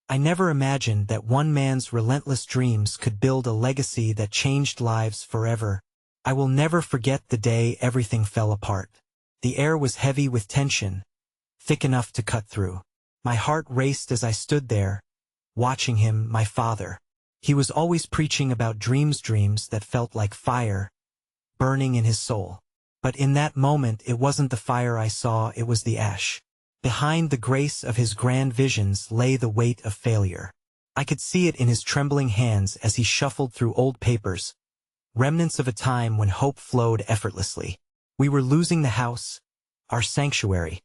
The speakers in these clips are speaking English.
I never imagined that one man's relentless dreams could build a legacy that changed lives forever. I will never forget the day everything fell apart. The air was heavy with tension, thick enough to cut through. My heart raced as I stood there, watching him, my father. He was always preaching about dreams that felt like fire, burning in his soul. But in that moment it wasn't the fire I saw, it was the ash. Behind the grace of his grand visions lay the weight of failure. I could see it in his trembling hands as he shuffled through old papers, remnants of a time when hope flowed effortlessly. We were losing the house, our sanctuary,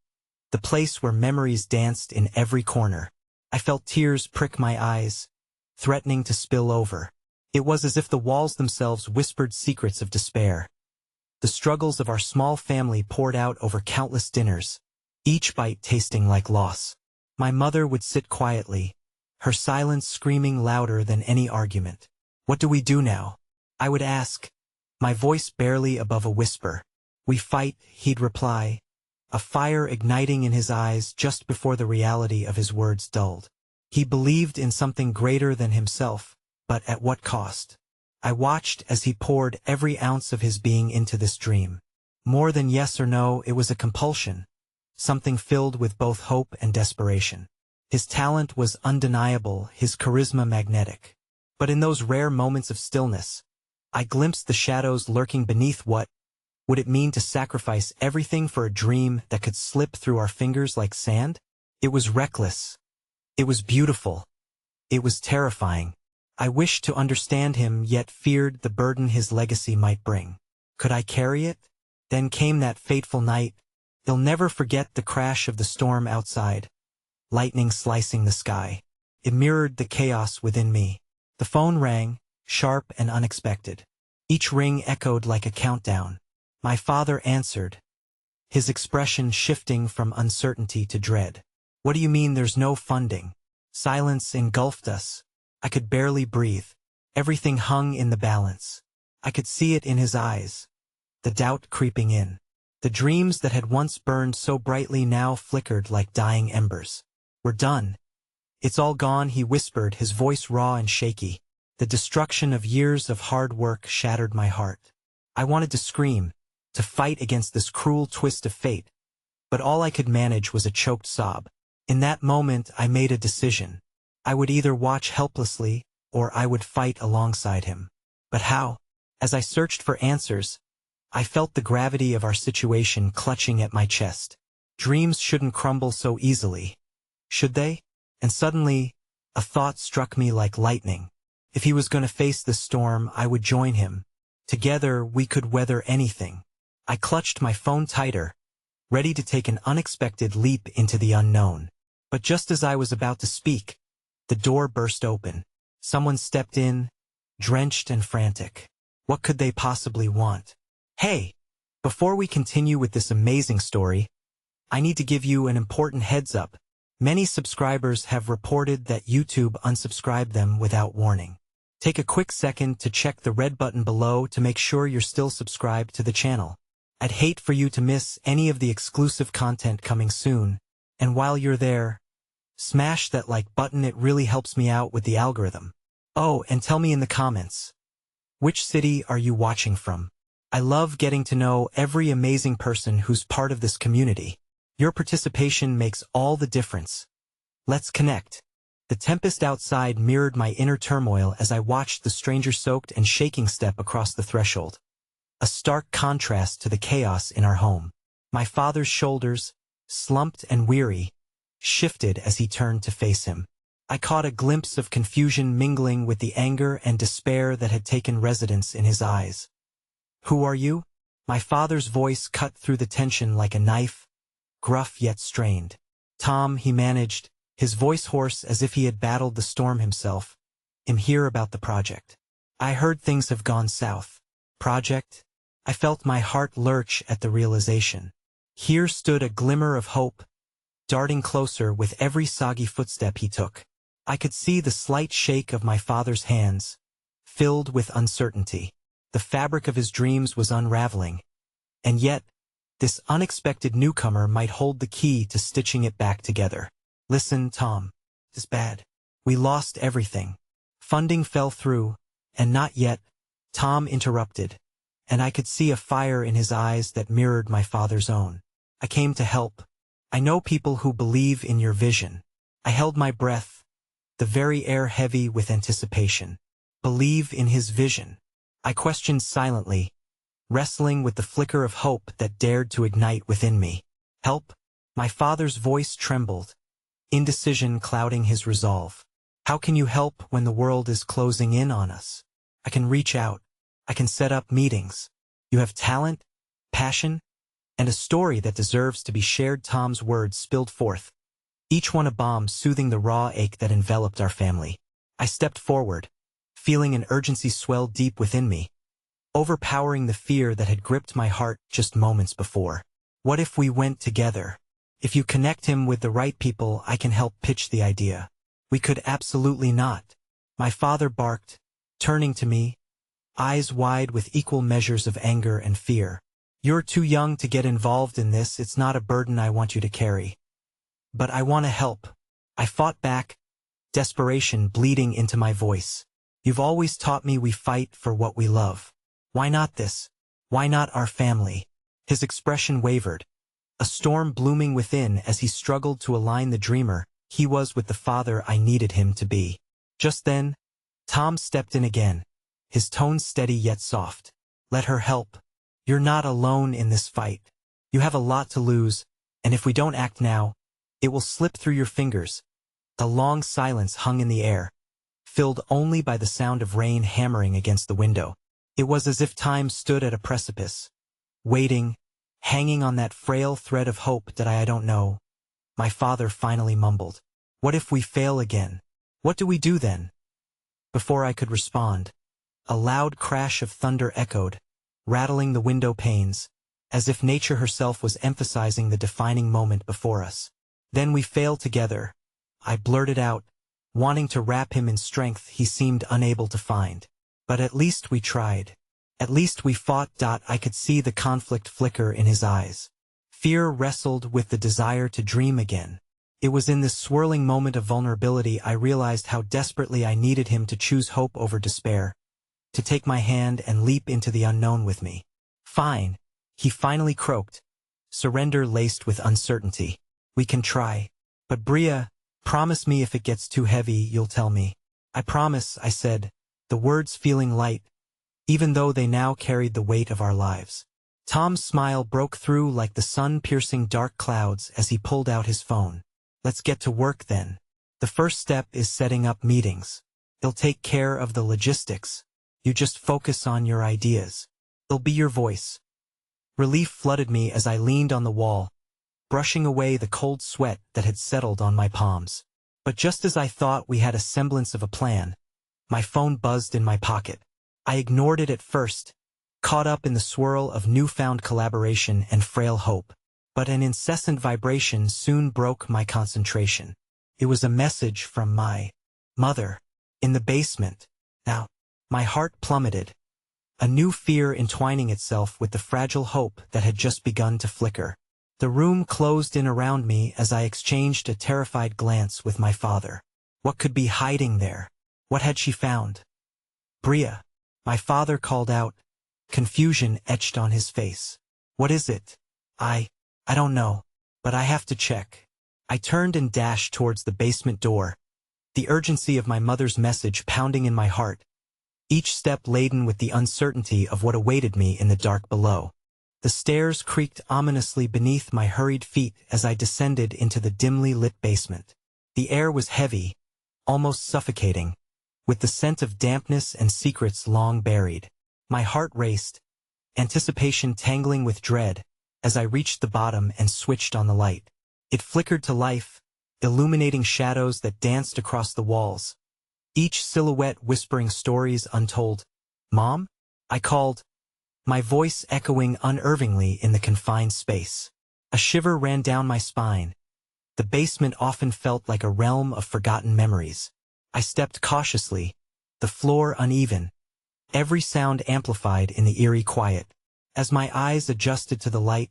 the place where memories danced in every corner. I felt tears prick my eyes, threatening to spill over. It was as if the walls themselves whispered secrets of despair. The struggles of our small family poured out over countless dinners, each bite tasting like loss. My mother would sit quietly, her silence screaming louder than any argument. "What do we do now?" I would ask, my voice barely above a whisper. "We fight," he'd reply, a fire igniting in his eyes just before the reality of his words dulled. He believed in something greater than himself, but at what cost? I watched as he poured every ounce of his being into this dream. More than yes or no, it was a compulsion, something filled with both hope and desperation. His talent was undeniable, his charisma magnetic. But in those rare moments of stillness, I glimpsed the shadows lurking beneath. What would it mean to sacrifice everything for a dream that could slip through our fingers like sand? It was reckless. It was beautiful. It was terrifying. I wished to understand him, yet feared the burden his legacy might bring. Could I carry it? Then came that fateful night. He'll never forget the crash of the storm outside, lightning slicing the sky. It mirrored the chaos within me. The phone rang, sharp and unexpected. Each ring echoed like a countdown. My father answered, his expression shifting from uncertainty to dread. "What do you mean there's no funding?" Silence engulfed us. I could barely breathe. Everything hung in the balance. I could see it in his eyes, the doubt creeping in. The dreams that had once burned so brightly now flickered like dying embers. "We're done. It's all gone," he whispered, his voice raw and shaky. The destruction of years of hard work shattered my heart. I wanted to scream, to fight against this cruel twist of fate, but all I could manage was a choked sob. In that moment I made a decision. I would either watch helplessly, or I would fight alongside him. But how? As I searched for answers, I felt the gravity of our situation clutching at my chest. Dreams shouldn't crumble so easily, should they? And suddenly, a thought struck me like lightning. If he was going to face this storm, I would join him. Together, we could weather anything. I clutched my phone tighter, ready to take an unexpected leap into the unknown. But just as I was about to speak, the door burst open. Someone stepped in, drenched and frantic. What could they possibly want? "Hey, before we continue with this amazing story, I need to give you an important heads up. Many subscribers have reported that YouTube unsubscribed them without warning. Take a quick second to check the red button below to make sure you're still subscribed to the channel. I'd hate for you to miss any of the exclusive content coming soon. And while you're there, smash that like button, it really helps me out with the algorithm. Oh, and tell me in the comments, which city are you watching from? I love getting to know every amazing person who's part of this community. Your participation makes all the difference. Let's connect. The tempest outside mirrored my inner turmoil as I watched the stranger-soaked and shaking step across the threshold. A stark contrast to the chaos in our home. My father's shoulders, slumped and weary, shifted as he turned to face him. I caught a glimpse of confusion mingling with the anger and despair that had taken residence in his eyes. "Who are you?" My father's voice cut through the tension like a knife, gruff yet strained. "Tom," he managed, his voice hoarse as if he had battled the storm himself. "I'm here about the project. I heard things have gone south." Project? I felt my heart lurch at the realization. Here stood a glimmer of hope, darting closer with every soggy footstep he took. I could see the slight shake of my father's hands, filled with uncertainty. The fabric of his dreams was unraveling, and yet, this unexpected newcomer might hold the key to stitching it back together. "Listen, Tom. It's bad. We lost everything. Funding fell through, and not yet, Tom interrupted, and I could see a fire in his eyes that mirrored my father's own. I came to help. I know people who believe in your vision. I held my breath, the very air heavy with anticipation. Believe in his vision. I questioned silently, wrestling with the flicker of hope that dared to ignite within me. Help? My father's voice trembled, indecision clouding his resolve. How can you help when the world is closing in on us? I can reach out. I can set up meetings. You have talent, passion, and a story that deserves to be shared. Tom's words spilled forth, each one a balm soothing the raw ache that enveloped our family. I stepped forward, feeling an urgency swell deep within me, overpowering the fear that had gripped my heart just moments before. What if we went together? If you connect him with the right people, I can help pitch the idea. We could. Absolutely not. My father barked, turning to me, eyes wide with equal measures of anger and fear. You're too young to get involved in this. It's not a burden I want you to carry. But I want to help. I fought back, desperation bleeding into my voice. You've always taught me we fight for what we love. Why not this? Why not our family? His expression wavered, a storm blooming within as he struggled to align the dreamer he was with the father I needed him to be. Just then, Tom stepped in again, his tone steady yet soft. Let her help. You're not alone in this fight. You have a lot to lose, and if we don't act now, it will slip through your fingers. A long silence hung in the air, filled only by the sound of rain hammering against the window. It was as if time stood at a precipice, waiting, hanging on that frail thread of hope that I don't know. My father finally mumbled, "What if we fail again? What do we do then?" Before I could respond, a loud crash of thunder echoed, rattling the window panes, as if nature herself was emphasizing the defining moment before us. Then we fail together, I blurted out, wanting to wrap him in strength he seemed unable to find. But at least we tried. At least we fought. I could see the conflict flicker in his eyes. Fear wrestled with the desire to dream again. It was in this swirling moment of vulnerability I realized how desperately I needed him to choose hope over despair, to take my hand and leap into the unknown with me. Fine, he finally croaked, surrender laced with uncertainty. We can try. But Bria, promise me if it gets too heavy you'll tell me. I promise, I said, the words feeling light, even though they now carried the weight of our lives. Tom's smile broke through like the sun piercing dark clouds as he pulled out his phone. Let's get to work then. The first step is setting up meetings. They'll take care of the logistics. You just focus on your ideas. They'll be your voice. Relief flooded me as I leaned on the wall, brushing away the cold sweat that had settled on my palms. But just as I thought we had a semblance of a plan, my phone buzzed in my pocket. I ignored it at first, caught up in the swirl of newfound collaboration and frail hope. But an incessant vibration soon broke my concentration. It was a message from my mother, in the basement. Now, my heart plummeted, a new fear entwining itself with the fragile hope that had just begun to flicker. The room closed in around me as I exchanged a terrified glance with my father. What could be hiding there? What had she found? Bria, my father called out, confusion etched on his face. What is it? I don't know, but I have to check. I turned and dashed towards the basement door, the urgency of my mother's message pounding in my heart, each step laden with the uncertainty of what awaited me in the dark below. The stairs creaked ominously beneath my hurried feet as I descended into the dimly lit basement. The air was heavy, almost suffocating, with the scent of dampness and secrets long buried. My heart raced, anticipation tangling with dread, as I reached the bottom and switched on the light. It flickered to life, illuminating shadows that danced across the walls, each silhouette whispering stories untold. Mom? I called, my voice echoing unervingly in the confined space. A shiver ran down my spine. The basement often felt like a realm of forgotten memories. I stepped cautiously, the floor uneven, every sound amplified in the eerie quiet. As my eyes adjusted to the light,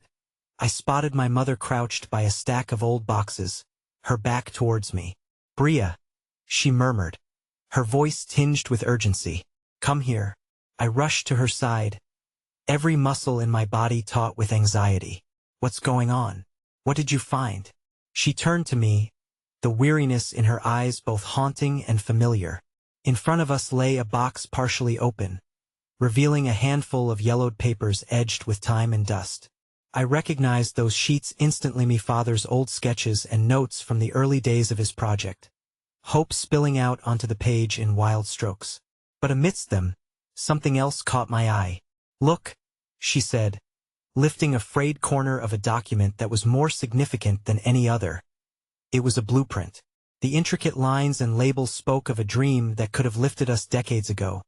I spotted my mother crouched by a stack of old boxes, her back towards me. Bria, she murmured, her voice tinged with urgency. Come here. I rushed to her side, every muscle in my body taut with anxiety. What's going on? What did you find? She turned to me, the weariness in her eyes both haunting and familiar. In front of us lay a box partially open, revealing a handful of yellowed papers edged with time and dust. I recognized those sheets instantly, my father's old sketches and notes from the early days of his project. Hope spilling out onto the page in wild strokes. But amidst them, something else caught my eye. Look, she said, lifting a frayed corner of a document that was more significant than any other. It was a blueprint. The intricate lines and labels spoke of a dream that could have lifted us decades ago,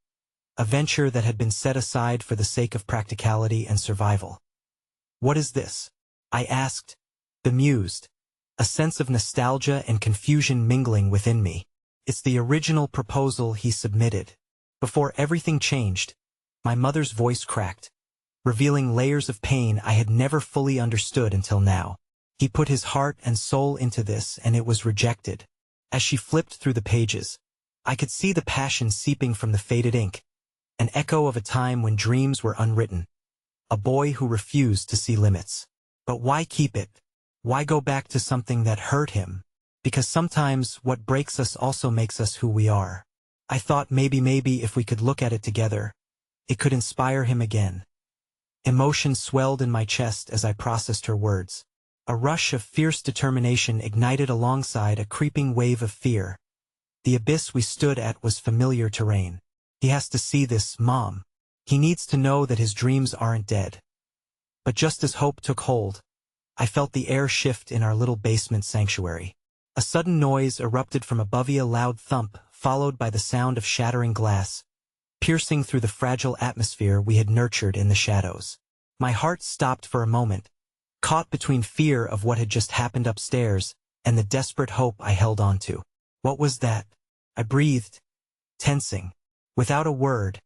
a venture that had been set aside for the sake of practicality and survival. What is this? I asked, bemused, a sense of nostalgia and confusion mingling within me. It's the original proposal he submitted. Before everything changed, my mother's voice cracked, revealing layers of pain I had never fully understood until now. He put his heart and soul into this, and it was rejected. As she flipped through the pages, I could see the passion seeping from the faded ink, an echo of a time when dreams were unwritten, a boy who refused to see limits. But why keep it? Why go back to something that hurt him? Because sometimes what breaks us also makes us who we are. I thought maybe if we could look at it together, it could inspire him again. Emotion swelled in my chest as I processed her words. A rush of fierce determination ignited alongside a creeping wave of fear. The abyss we stood at was familiar terrain. He has to see this, Mom. He needs to know that his dreams aren't dead. But just as hope took hold, I felt the air shift in our little basement sanctuary. A sudden noise erupted from above, a loud thump, followed by the sound of shattering glass, piercing through the fragile atmosphere we had nurtured in the shadows. My heart stopped for a moment, caught between fear of what had just happened upstairs and the desperate hope I held on to. What was that? I breathed, tensing. Without a word,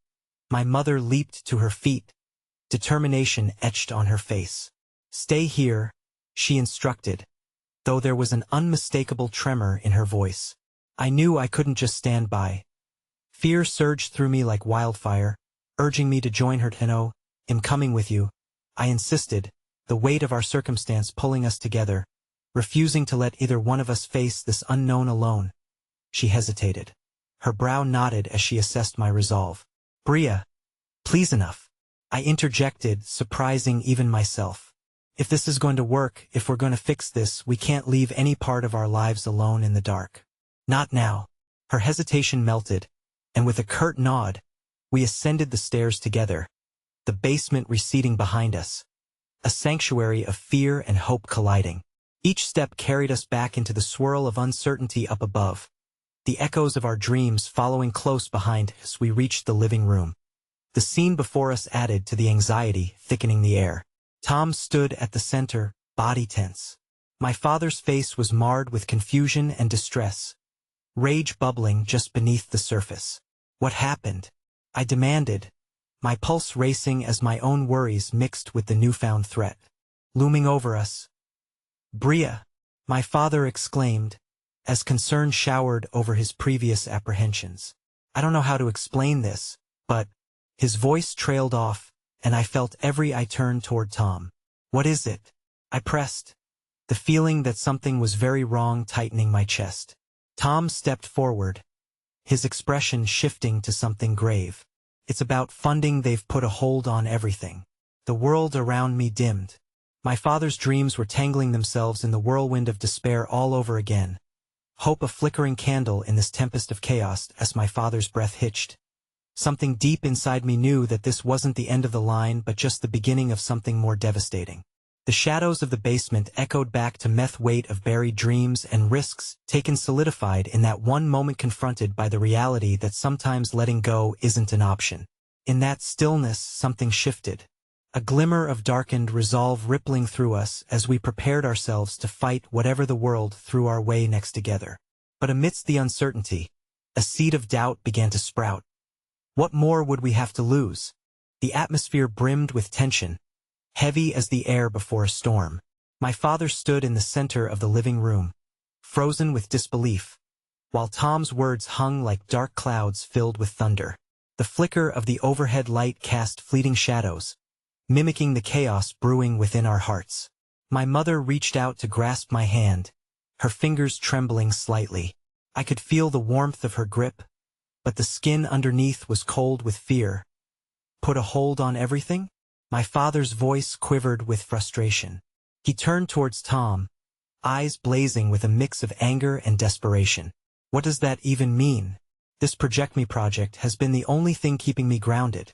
my mother leaped to her feet, determination etched on her face. Stay here, she instructed, though there was an unmistakable tremor in her voice. I knew I couldn't just stand by. Fear surged through me like wildfire, urging me to join her. No, I'm coming with you, I insisted, the weight of our circumstance pulling us together, refusing to let either one of us face this unknown alone. She hesitated. Her brow knotted as she assessed my resolve. Bria, please enough. I interjected, surprising even myself. If this is going to work, if we're going to fix this, we can't leave any part of our lives alone in the dark. Not now. Her hesitation melted, and with a curt nod, we ascended the stairs together, the basement receding behind us. A sanctuary of fear and hope colliding. Each step carried us back into the swirl of uncertainty up above, the echoes of our dreams following close behind as we reached the living room. The scene before us added to the anxiety thickening the air. Tom stood at the center, body tense. My father's face was marred with confusion and distress, rage bubbling just beneath the surface. What happened? I demanded, my pulse racing as my own worries mixed with the newfound threat. Looming over us. Bria, my father exclaimed, as concern showered over his previous apprehensions. I don't know how to explain this, but his voice trailed off, and I felt every eye turn toward Tom. What is it? I pressed, the feeling that something was very wrong tightening my chest. Tom stepped forward, his expression shifting to something grave. It's about funding. They've put a hold on everything. The world around me dimmed. My father's dreams were tangling themselves in the whirlwind of despair all over again. Hope a flickering candle in this tempest of chaos as my father's breath hitched. Something deep inside me knew that this wasn't the end of the line but just the beginning of something more devastating. The shadows of the basement echoed back to meth weight of buried dreams and risks taken solidified in that one moment confronted by the reality that sometimes letting go isn't an option. In that stillness something shifted. A glimmer of darkened resolve rippling through us as we prepared ourselves to fight whatever the world threw our way next together. But amidst the uncertainty, a seed of doubt began to sprout. What more would we have to lose? The atmosphere brimmed with tension, heavy as the air before a storm. My father stood in the center of the living room, frozen with disbelief, while Tom's words hung like dark clouds filled with thunder. The flicker of the overhead light cast fleeting shadows, mimicking the chaos brewing within our hearts. My mother reached out to grasp my hand, her fingers trembling slightly. I could feel the warmth of her grip, but the skin underneath was cold with fear. Put a hold on everything? My father's voice quivered with frustration. He turned towards Tom, eyes blazing with a mix of anger and desperation. What does that even mean? This Project Me project has been the only thing keeping me grounded.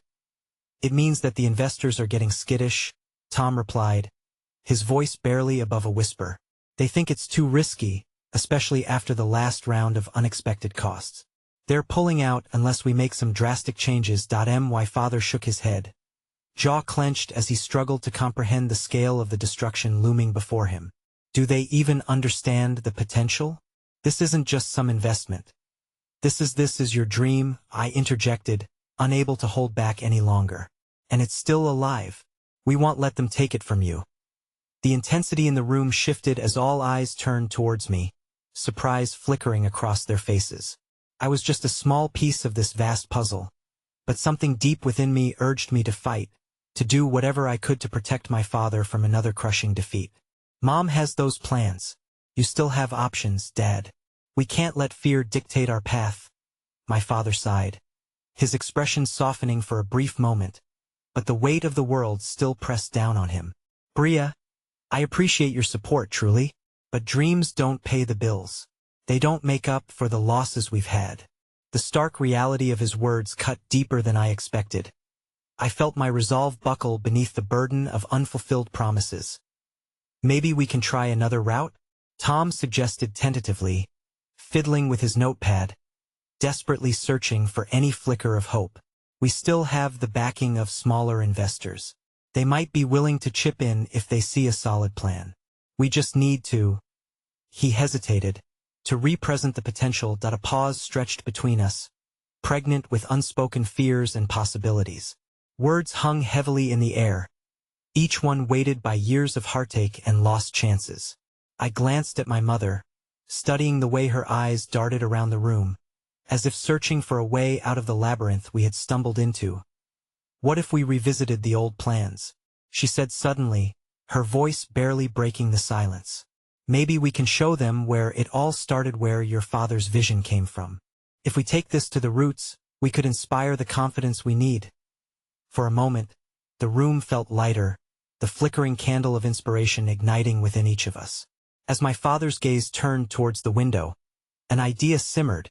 It means that the investors are getting skittish, Tom replied, his voice barely above a whisper. They think it's too risky, especially after the last round of unexpected costs. They're pulling out unless we make some drastic changes. My father shook his head, jaw clenched as he struggled to comprehend the scale of the destruction looming before him. Do they even understand the potential? This isn't just some investment. This is your dream, I interjected, unable to hold back any longer. And it's still alive. We won't let them take it from you. The intensity in the room shifted as all eyes turned towards me, surprise flickering across their faces. I was just a small piece of this vast puzzle, but something deep within me urged me to fight, to do whatever I could to protect my father from another crushing defeat. Mom has those plans. You still have options, Dad. We can't let fear dictate our path. My father sighed, his expression softening for a brief moment, but the weight of the world still pressed down on him. Bria, I appreciate your support truly, but dreams don't pay the bills. They don't make up for the losses we've had. The stark reality of his words cut deeper than I expected. I felt my resolve buckle beneath the burden of unfulfilled promises. Maybe we can try another route? Tom suggested tentatively, fiddling with his notepad, desperately searching for any flicker of hope. We still have the backing of smaller investors. They might be willing to chip in if they see a solid plan. We just need to... He hesitated, to represent the potential. A pause stretched between us, pregnant with unspoken fears and possibilities. Words hung heavily in the air, each one weighted by years of heartache and lost chances. I glanced at my mother, studying the way her eyes darted around the room, as if searching for a way out of the labyrinth we had stumbled into. What if we revisited the old plans? She said suddenly, her voice barely breaking the silence. Maybe we can show them where it all started, where your father's vision came from. If we take this to the roots, we could inspire the confidence we need. For a moment, the room felt lighter, the flickering candle of inspiration igniting within each of us. As my father's gaze turned towards the window, an idea simmered,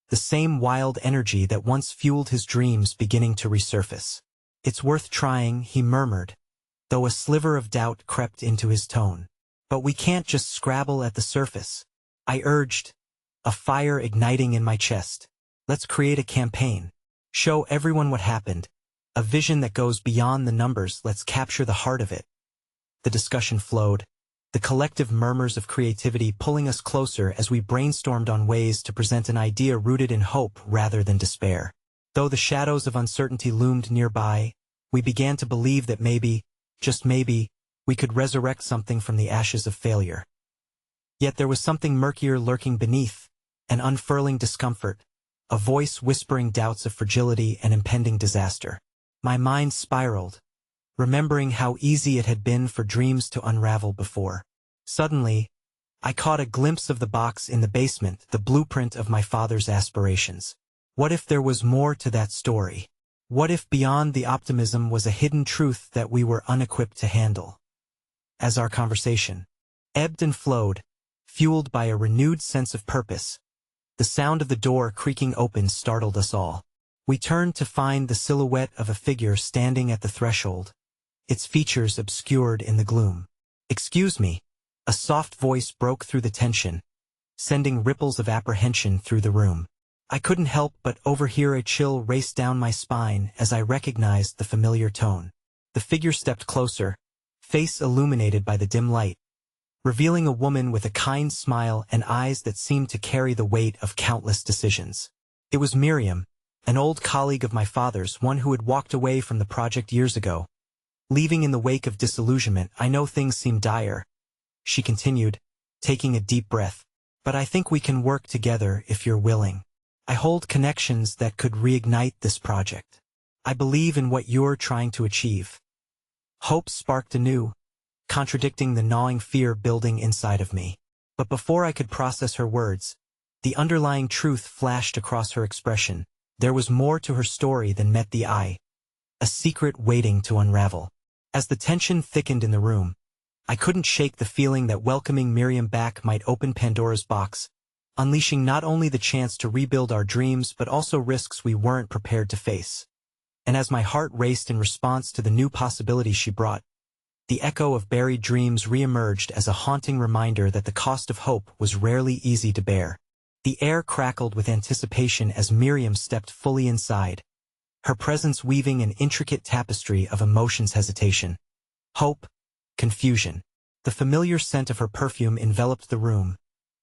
the same wild energy that once fueled his dreams beginning to resurface. It's worth trying, he murmured, though a sliver of doubt crept into his tone. But we can't just scrabble at the surface, I urged, a fire igniting in my chest. Let's create a campaign. Show everyone what happened. A vision that goes beyond the numbers. Let's capture the heart of it. The discussion flowed, the collective murmurs of creativity pulling us closer as we brainstormed on ways to present an idea rooted in hope rather than despair. Though the shadows of uncertainty loomed nearby, we began to believe that maybe, just maybe, we could resurrect something from the ashes of failure. Yet there was something murkier lurking beneath, an unfurling discomfort, a voice whispering doubts of fragility and impending disaster. My mind spiraled, remembering how easy it had been for dreams to unravel before. Suddenly, I caught a glimpse of the box in the basement, the blueprint of my father's aspirations. What if there was more to that story? What if beyond the optimism was a hidden truth that we were unequipped to handle? As our conversation ebbed and flowed, fueled by a renewed sense of purpose, the sound of the door creaking open startled us all. We turned to find the silhouette of a figure standing at the threshold, its features obscured in the gloom. "Excuse me," a soft voice broke through the tension, sending ripples of apprehension through the room. I couldn't help but overhear a chill race down my spine as I recognized the familiar tone. The figure stepped closer, face illuminated by the dim light, revealing a woman with a kind smile and eyes that seemed to carry the weight of countless decisions. It was Miriam, an old colleague of my father's, one who had walked away from the project years ago, leaving in the wake of disillusionment. "I know things seem dire," she continued, taking a deep breath, But I think we can work together if you're willing. I hold connections that could reignite this project. I believe in what you're trying to achieve. Hope sparked anew, contradicting the gnawing fear building inside of me. But before I could process her words, the underlying truth flashed across her expression. There was more to her story than met the eye. A secret waiting to unravel. As the tension thickened in the room, I couldn't shake the feeling that welcoming Miriam back might open Pandora's box, unleashing not only the chance to rebuild our dreams but also risks we weren't prepared to face. And as my heart raced in response to the new possibilities she brought, the echo of buried dreams reemerged as a haunting reminder that the cost of hope was rarely easy to bear. The air crackled with anticipation as Miriam stepped fully inside, her presence weaving an intricate tapestry of emotions: hesitation, hope, confusion. The familiar scent of her perfume enveloped the room,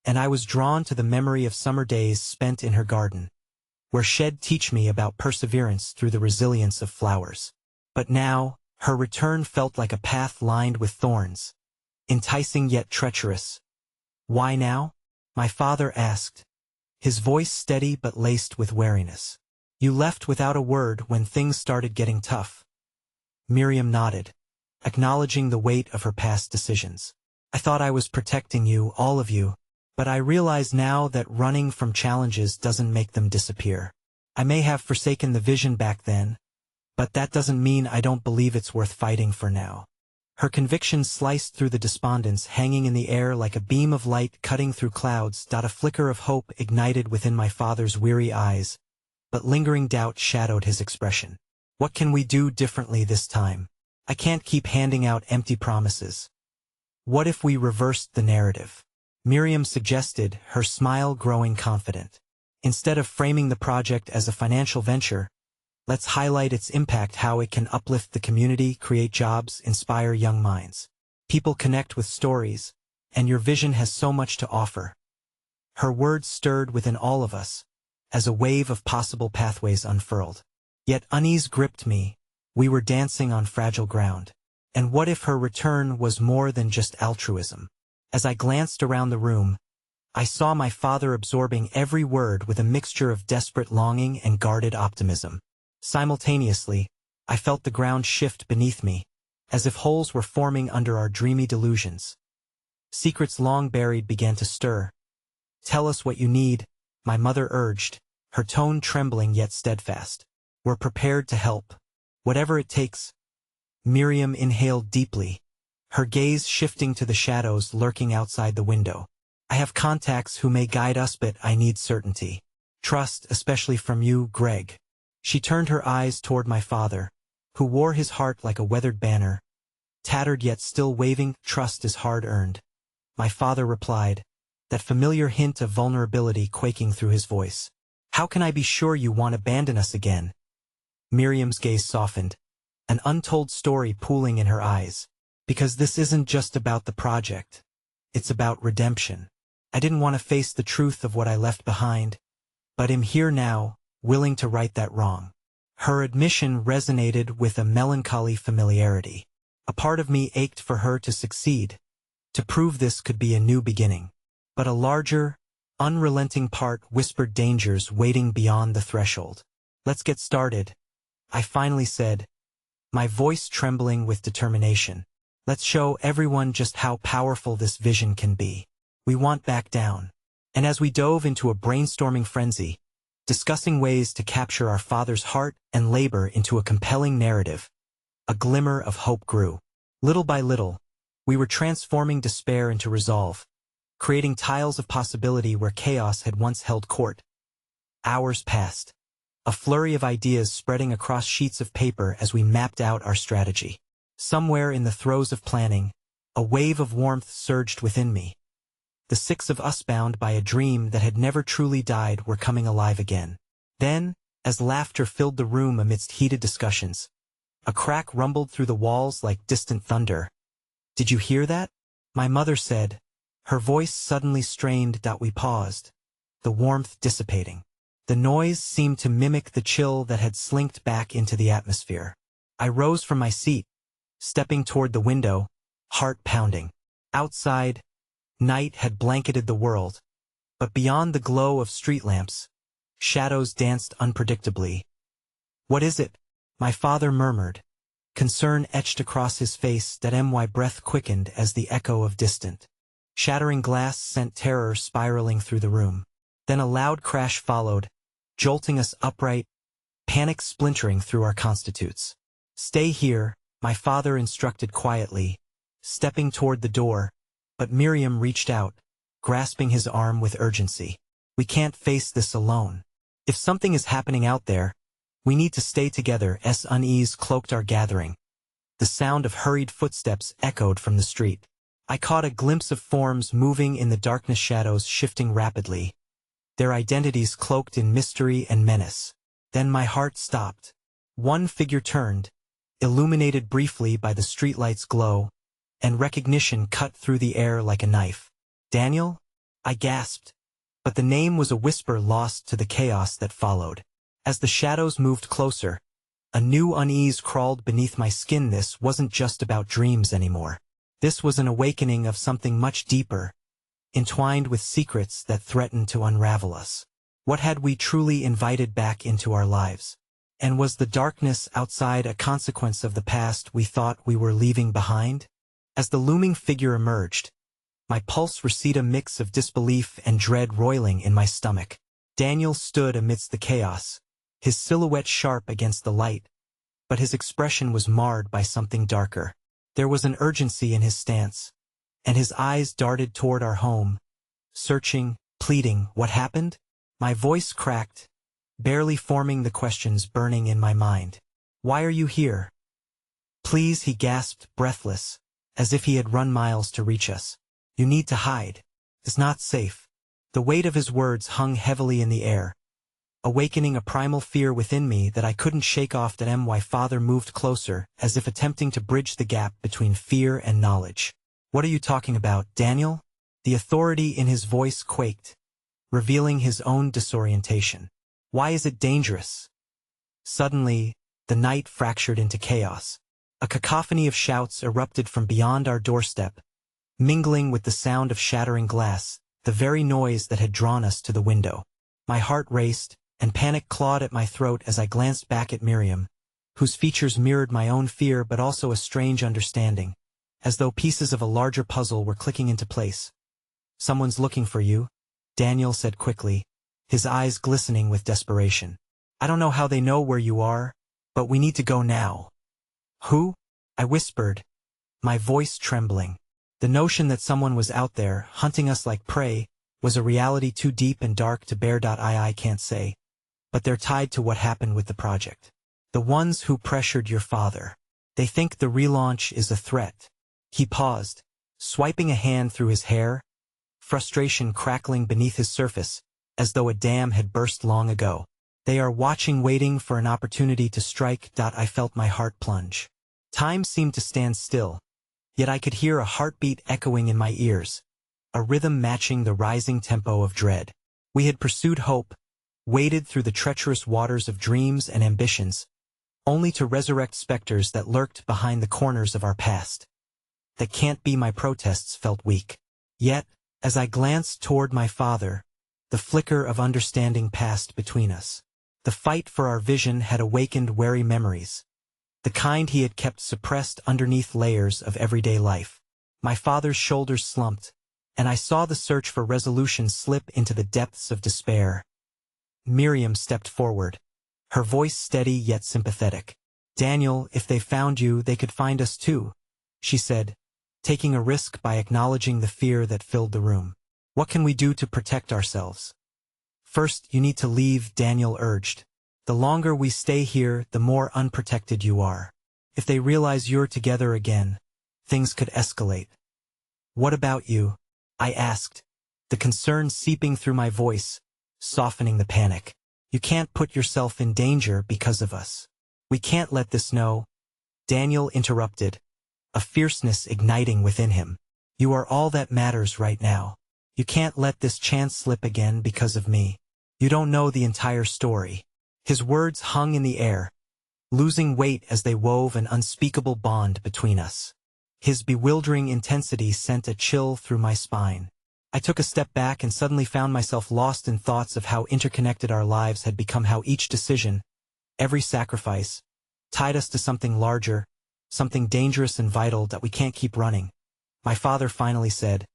and I was drawn to the memory of summer days spent in her garden, where she'd teach me about perseverance through the resilience of flowers. But now, her return felt like a path lined with thorns, enticing yet treacherous. Why now? My father asked, his voice steady but laced with wariness. You left without a word when things started getting tough. Miriam nodded, acknowledging the weight of her past decisions. I thought I was protecting you, all of you, but I realize now that running from challenges doesn't make them disappear. I may have forsaken the vision back then, but that doesn't mean I don't believe it's worth fighting for now. Her conviction sliced through the despondence hanging in the air like a beam of light cutting through clouds. A flicker of hope ignited within my father's weary eyes, but lingering doubt shadowed his expression. What can we do differently this time? I can't keep handing out empty promises. What if we reversed the narrative? Miriam suggested, her smile growing confident. Instead of framing the project as a financial venture, let's highlight its impact, how it can uplift the community, create jobs, inspire young minds. People connect with stories, and your vision has so much to offer. Her words stirred within all of us, as a wave of possible pathways unfurled. Yet unease gripped me. We were dancing on fragile ground. And what if her return was more than just altruism? As I glanced around the room, I saw my father absorbing every word with a mixture of desperate longing and guarded optimism. Simultaneously, I felt the ground shift beneath me, as if holes were forming under our dreamy delusions. Secrets long buried began to stir. Tell us what you need, my mother urged, her tone trembling yet steadfast. We're prepared to help. Whatever it takes. Miriam inhaled deeply, her gaze shifting to the shadows lurking outside the window. I have contacts who may guide us, but I need certainty. Trust, especially from you, Greg. She turned her eyes toward my father, who wore his heart like a weathered banner, tattered yet still waving. Trust is hard-earned. My father replied, that familiar hint of vulnerability quaking through his voice. How can I be sure you won't abandon us again? Miriam's gaze softened, an untold story pooling in her eyes. Because this isn't just about the project. It's about redemption. I didn't want to face the truth of what I left behind, but am here now, willing to right that wrong. Her admission resonated with a melancholy familiarity. A part of me ached for her to succeed, to prove this could be a new beginning. But a larger, unrelenting part whispered dangers waiting beyond the threshold. Let's get started, I finally said, my voice trembling with determination. Let's show everyone just how powerful this vision can be. We won't back down. And as we dove into a brainstorming frenzy, discussing ways to capture our father's heart and labor into a compelling narrative, a glimmer of hope grew. Little by little, we were transforming despair into resolve, creating tiles of possibility where chaos had once held court. Hours passed, a flurry of ideas spreading across sheets of paper as we mapped out our strategy. Somewhere in the throes of planning, a wave of warmth surged within me. The six of us, bound by a dream that had never truly died, were coming alive again. Then, as laughter filled the room amidst heated discussions, a crack rumbled through the walls like distant thunder. Did you hear that? My mother said, her voice suddenly strained. We paused, the warmth dissipating. The noise seemed to mimic the chill that had slinked back into the atmosphere. I rose from my seat, stepping toward the window, heart pounding. Outside, night had blanketed the world, But beyond the glow of street lamps, shadows danced unpredictably. "What is it?" my father murmured. Concern etched across his face. My breath quickened as the echo of distant shattering glass sent terror spiraling through the room. Then a loud crash followed, jolting us upright, panic splintering through our constitutes. "Stay here," my father instructed quietly, stepping toward the door, but Miriam reached out, grasping his arm with urgency. "We can't face this alone. If something is happening out there, we need to stay together." Unease cloaked our gathering. The sound of hurried footsteps echoed from the street. I caught a glimpse of forms moving in the darkness, shadows shifting rapidly, their identities cloaked in mystery and menace. Then my heart stopped. One figure turned, illuminated briefly by the streetlight's glow, and recognition cut through the air like a knife. "Daniel?" I gasped, but the name was a whisper lost to the chaos that followed. As the shadows moved closer, a new unease crawled beneath my skin. This wasn't just about dreams anymore. This was an awakening of something much deeper, entwined with secrets that threatened to unravel us. What had we truly invited back into our lives? And was the darkness outside a consequence of the past we thought we were leaving behind? As the looming figure emerged, my pulse receded, a mix of disbelief and dread roiling in my stomach. Daniel stood amidst the chaos, his silhouette sharp against the light, but his expression was marred by something darker. There was an urgency in his stance, and his eyes darted toward our home, searching, pleading. "What happened?" My voice cracked, barely forming the questions burning in my mind. "Why are you here?" "Please," he gasped, breathless, as if he had run miles to reach us. "You need to hide. It's not safe." The weight of his words hung heavily in the air, awakening a primal fear within me that I couldn't shake off. My father moved closer, as if attempting to bridge the gap between fear and knowledge. "What are you talking about, Daniel?" The authority in his voice quaked, revealing his own disorientation. "Why is it dangerous?" Suddenly, the night fractured into chaos. A cacophony of shouts erupted from beyond our doorstep, mingling with the sound of shattering glass, the very noise that had drawn us to the window. My heart raced, and panic clawed at my throat as I glanced back at Miriam, whose features mirrored my own fear but also a strange understanding, as though pieces of a larger puzzle were clicking into place. "Someone's looking for you," Daniel said quickly, his eyes glistening with desperation. "I don't know how they know where you are, but we need to go now." "Who?" I whispered, my voice trembling. The notion that someone was out there, hunting us like prey, was a reality too deep and dark to bear. I can't say, but they're tied to what happened with the project. The ones who pressured your father. They think the relaunch is a threat." He paused, swiping a hand through his hair, frustration crackling beneath his surface, as though a dam had burst long ago. "They are watching, waiting for an opportunity to strike." I felt my heart plunge. Time seemed to stand still, yet I could hear a heartbeat echoing in my ears, a rhythm matching the rising tempo of dread. We had pursued hope, waded through the treacherous waters of dreams and ambitions, only to resurrect specters that lurked behind the corners of our past. "That can't be." My protests felt weak. Yet, as I glanced toward my father, the flicker of understanding passed between us. The fight for our vision had awakened wary memories, the kind he had kept suppressed underneath layers of everyday life. My father's shoulders slumped, and I saw the search for resolution slip into the depths of despair. Miriam stepped forward, her voice steady yet sympathetic. "Daniel, if they found you, they could find us too," she said, taking a risk by acknowledging the fear that filled the room. "What can we do to protect ourselves?" "First, you need to leave," Daniel urged. "The longer we stay here, the more unprotected you are. If they realize you're together again, things could escalate." "What about you?" I asked, the concern seeping through my voice, softening the panic. "You can't put yourself in danger because of us. We can't let this know." Daniel interrupted, a fierceness igniting within him. "You are all that matters right now. You can't let this chance slip again because of me. You don't know the entire story." His words hung in the air, losing weight as they wove an unspeakable bond between us. His bewildering intensity sent a chill through my spine. I took a step back and suddenly found myself lost in thoughts of how interconnected our lives had become, how each decision, every sacrifice, tied us to something larger, something dangerous and vital that we can't keep running. My father finally said,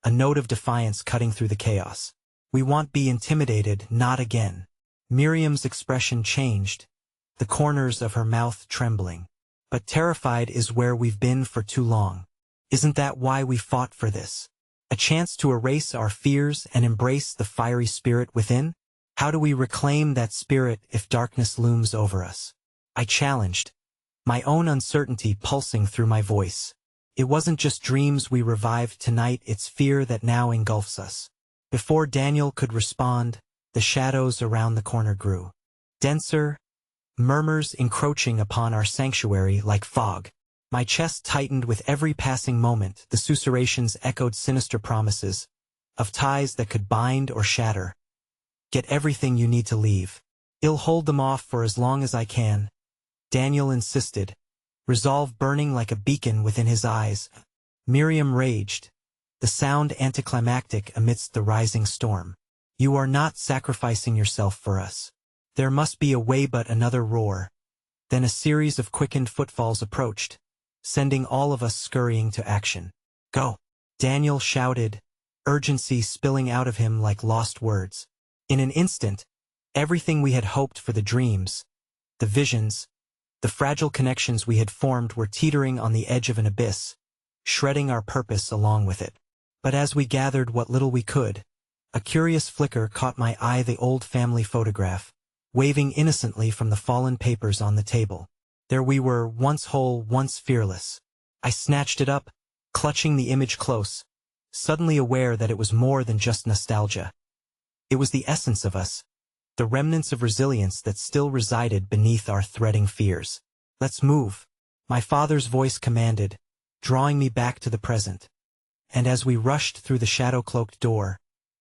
a note of defiance cutting through the chaos. We won't be intimidated, not again. Miriam's expression changed, the corners of her mouth trembling. But terrified is where we've been for too long. Isn't that why we fought for this? A chance to erase our fears and embrace the fiery spirit within? How do we reclaim that spirit if darkness looms over us? I challenged, my own uncertainty pulsing through my voice. It wasn't just dreams we revived tonight, it's fear that now engulfs us. Before Daniel could respond, the shadows around the corner grew denser, murmurs encroaching upon our sanctuary like fog. My chest tightened with every passing moment, the susurrations echoed sinister promises of ties that could bind or shatter. Get everything you need to leave. I'll hold them off for as long as I can, Daniel insisted, resolve burning like a beacon within his eyes. Miriam raged, the sound anticlimactic amidst the rising storm. You are not sacrificing yourself for us. There must be a way. But another roar. Then a series of quickened footfalls approached, sending all of us scurrying to action. Go! Daniel shouted, urgency spilling out of him like lost words. In an instant, everything we had hoped for, the dreams, the visions, the fragile connections we had formed, were teetering on the edge of an abyss, shredding our purpose along with it. But as we gathered what little we could, a curious flicker caught my eye, the old family photograph, waving innocently from the fallen papers on the table. There we were, once whole, once fearless. I snatched it up, clutching the image close, suddenly aware that it was more than just nostalgia. It was the essence of us, the remnants of resilience that still resided beneath our threading fears. Let's move, my father's voice commanded, drawing me back to the present. And as we rushed through the shadow-cloaked door,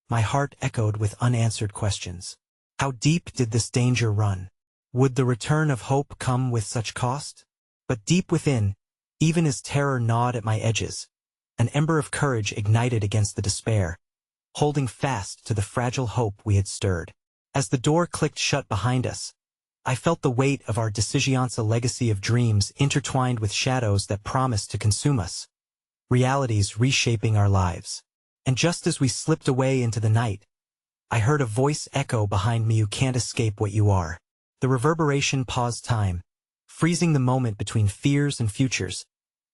my heart echoed with unanswered questions. How deep did this danger run? Would the return of hope come with such cost? But deep within, even as terror gnawed at my edges, an ember of courage ignited against the despair, holding fast to the fragile hope we had stirred. As the door clicked shut behind us, I felt the weight of our decisions, a legacy of dreams intertwined with shadows that promised to consume us, realities reshaping our lives. And just as we slipped away into the night, I heard a voice echo behind me, you can't escape what you are. The reverberation paused time, freezing the moment between fears and futures.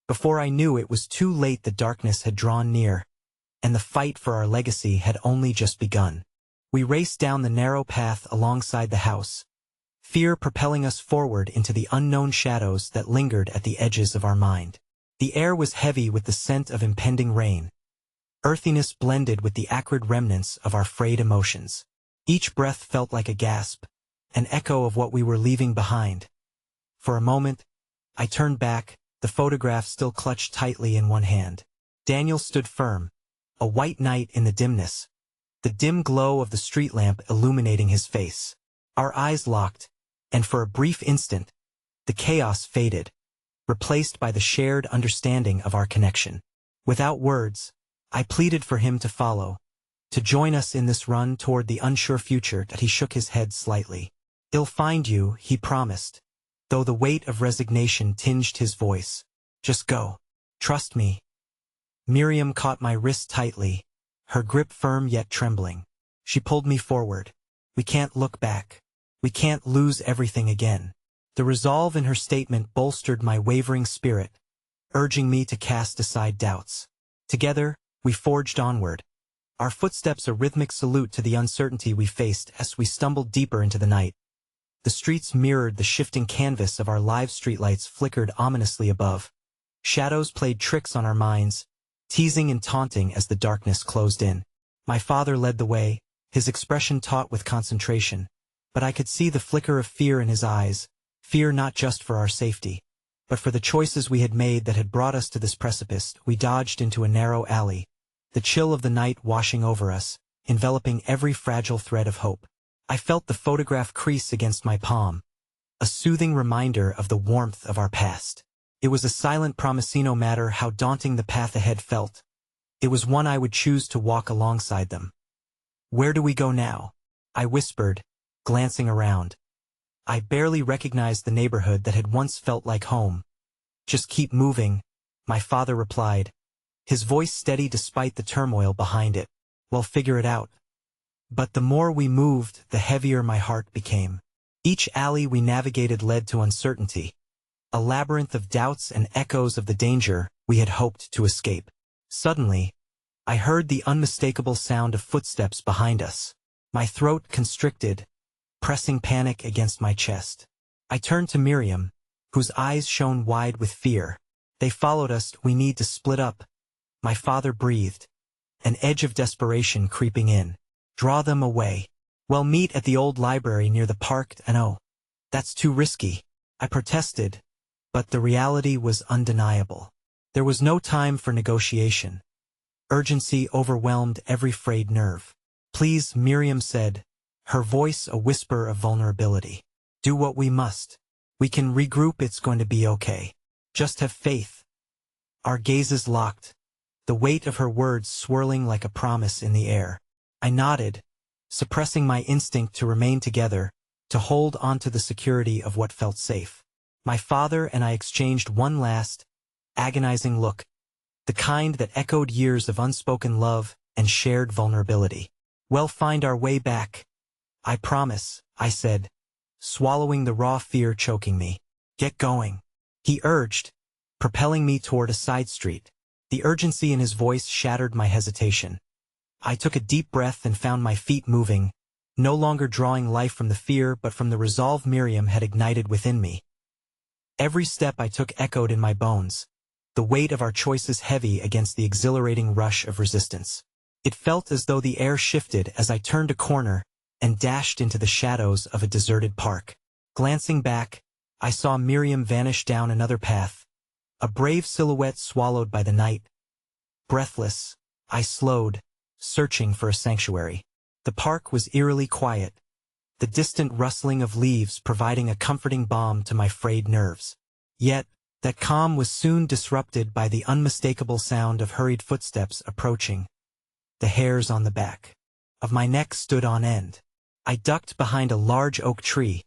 Before I knew it was too late, the darkness had drawn near, and the fight for our legacy had only just begun. We raced down the narrow path alongside the house, fear propelling us forward into the unknown shadows that lingered at the edges of our mind. The air was heavy with the scent of impending rain. Earthiness blended with the acrid remnants of our frayed emotions. Each breath felt like a gasp, an echo of what we were leaving behind. For a moment, I turned back, the photograph still clutched tightly in one hand. Daniel stood firm, a white knight in the dimness, the dim glow of the street lamp illuminating his face. Our eyes locked, and for a brief instant, the chaos faded, replaced by the shared understanding of our connection. Without words, I pleaded for him to follow, to join us in this run toward the unsure future. That he shook his head slightly. I'll find you, he promised, though the weight of resignation tinged his voice. Just go. Trust me. Miriam caught my wrist tightly, her grip firm yet trembling. She pulled me forward. We can't look back. We can't lose everything again. The resolve in her statement bolstered my wavering spirit, urging me to cast aside doubts. Together, we forged onward, our footsteps a rhythmic salute to the uncertainty we faced as we stumbled deeper into the night. The streets mirrored the shifting canvas of our lives, streetlights flickered ominously above. Shadows played tricks on our minds, teasing and taunting as the darkness closed in. My father led the way, his expression taut with concentration, but I could see the flicker of fear in his eyes, fear not just for our safety, but for the choices we had made that had brought us to this precipice. We dodged into a narrow alley, the chill of the night washing over us, enveloping every fragile thread of hope. I felt the photograph crease against my palm, a soothing reminder of the warmth of our past. It was a silent promise, no matter how daunting the path ahead felt. It was one I would choose to walk alongside them. "Where do we go now?" I whispered, glancing around. I barely recognized the neighborhood that had once felt like home. "Just keep moving," my father replied, his voice steady despite the turmoil behind it. "We'll figure it out." But the more we moved, the heavier my heart became. Each alley we navigated led to uncertainty, a labyrinth of doubts and echoes of the danger we had hoped to escape. Suddenly, I heard the unmistakable sound of footsteps behind us. My throat constricted, pressing panic against my chest. I turned to Miriam, whose eyes shone wide with fear. "They followed us, we need to split up," my father breathed, an edge of desperation creeping in. "Draw them away. We'll meet at the old library near the park." "And oh, that's too risky," I protested, but the reality was undeniable. There was no time for negotiation. Urgency overwhelmed every frayed nerve. "Please," Miriam said, her voice a whisper of vulnerability. "Do what we must. We can regroup, it's going to be okay. Just have faith." Our gazes locked, the weight of her words swirling like a promise in the air. I nodded, suppressing my instinct to remain together, to hold onto the security of what felt safe. My father and I exchanged one last, agonizing look, the kind that echoed years of unspoken love and shared vulnerability. "We'll find our way back. I promise," I said, swallowing the raw fear choking me. "Get going," he urged, propelling me toward a side street. The urgency in his voice shattered my hesitation. I took a deep breath and found my feet moving, no longer drawing life from the fear but from the resolve Miriam had ignited within me. Every step I took echoed in my bones, the weight of our choices heavy against the exhilarating rush of resistance. It felt as though the air shifted as I turned a corner and dashed into the shadows of a deserted park. Glancing back, I saw Miriam vanish down another path, a brave silhouette swallowed by the night. Breathless, I slowed, searching for a sanctuary. The park was eerily quiet, the distant rustling of leaves providing a comforting balm to my frayed nerves. Yet, that calm was soon disrupted by the unmistakable sound of hurried footsteps approaching. The hairs on the back of my neck stood on end. I ducked behind a large oak tree,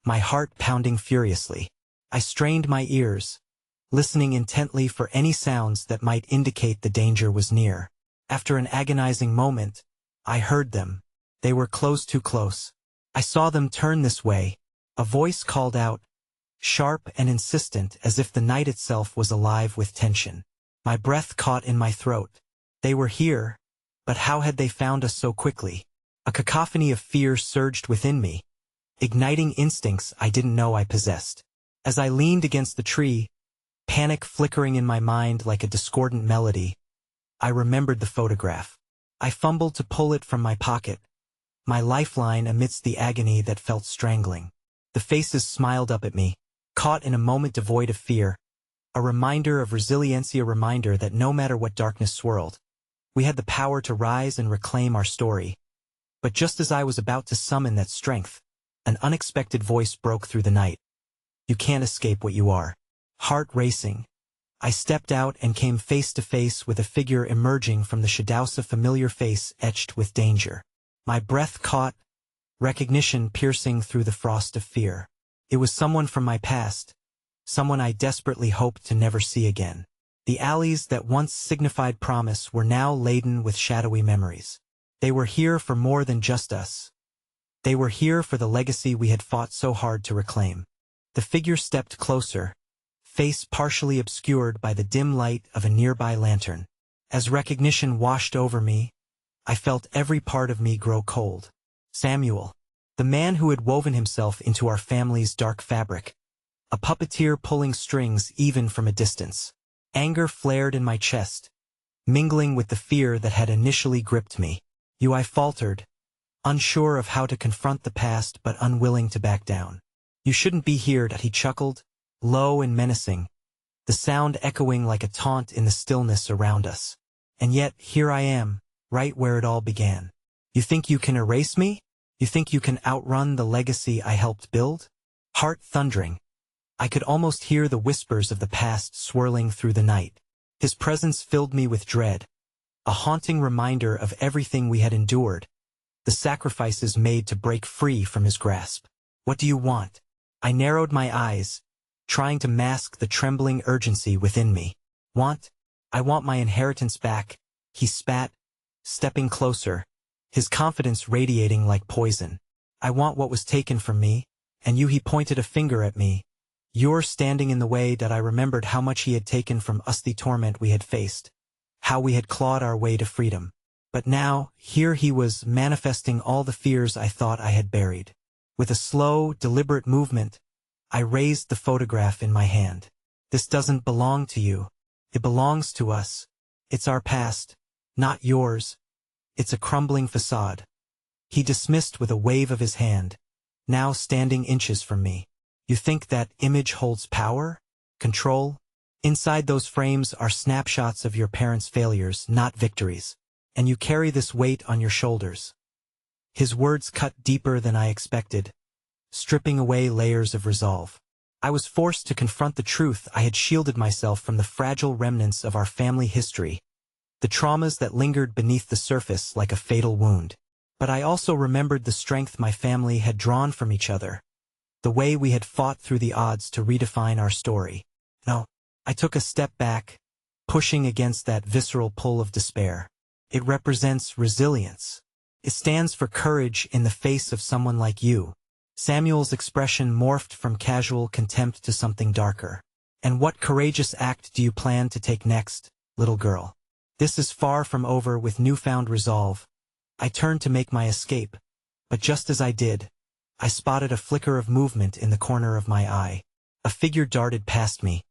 my heart pounding furiously. I strained my ears, listening intently for any sounds that might indicate the danger was near. After an agonizing moment, I heard them. They were close, too close. I saw them turn this way. A voice called out, sharp and insistent as if the night itself was alive with tension. My breath caught in my throat. They were here, but how had they found us so quickly? A cacophony of fear surged within me, igniting instincts I didn't know I possessed. As I leaned against the tree, panic flickering in my mind like a discordant melody, I remembered the photograph. I fumbled to pull it from my pocket, my lifeline amidst the agony that felt strangling. The faces smiled up at me, caught in a moment devoid of fear, a reminder of resilience, a reminder that no matter what darkness swirled, we had the power to rise and reclaim our story. But just as I was about to summon that strength, an unexpected voice broke through the night. "You can't escape what you are." Heart racing, I stepped out and came face to face with a figure emerging from the shadows, a familiar face etched with danger. My breath caught, recognition piercing through the frost of fear. It was someone from my past, someone I desperately hoped to never see again. The alleys that once signified promise were now laden with shadowy memories. They were here for more than just us. They were here for the legacy we had fought so hard to reclaim. The figure stepped closer, face partially obscured by the dim light of a nearby lantern. As recognition washed over me, I felt every part of me grow cold. Samuel, the man who had woven himself into our family's dark fabric, a puppeteer pulling strings even from a distance. Anger flared in my chest, mingling with the fear that had initially gripped me. I faltered, unsure of how to confront the past but unwilling to back down. "You shouldn't be here," he chuckled, low and menacing, the sound echoing like a taunt in the stillness around us. "And yet, here I am, right where it all began. You think you can erase me? You think you can outrun the legacy I helped build?" Heart thundering, I could almost hear the whispers of the past swirling through the night. His presence filled me with dread, a haunting reminder of everything we had endured, the sacrifices made to break free from his grasp. What do you want? I narrowed my eyes, trying to mask the trembling urgency within me. Want? I want my inheritance back, he spat, stepping closer, his confidence radiating like poison. I want what was taken from me, and you. He pointed a finger at me. You're standing in the way. That I remembered how much he had taken from us, the torment we had faced, how we had clawed our way to freedom. But now, here he was, manifesting all the fears I thought I had buried. With a slow, deliberate movement, I raised the photograph in my hand. This doesn't belong to you. It belongs to us. It's our past, not yours. It's a crumbling facade. He dismissed with a wave of his hand, now standing inches from me. You think that image holds power? Control? Inside those frames are snapshots of your parents' failures, not victories. And you carry this weight on your shoulders. His words cut deeper than I expected, stripping away layers of resolve. I was forced to confront the truth. I had shielded myself from the fragile remnants of our family history, the traumas that lingered beneath the surface like a fatal wound. But I also remembered the strength my family had drawn from each other, the way we had fought through the odds to redefine our story. No, I took a step back, pushing against that visceral pull of despair. It represents resilience. It stands for courage in the face of someone like you. Samuel's expression morphed from casual contempt to something darker. And what courageous act do you plan to take next, little girl? This is far from over. With newfound resolve, I turned to make my escape, but just as I did, I spotted a flicker of movement in the corner of my eye. A figure darted past me,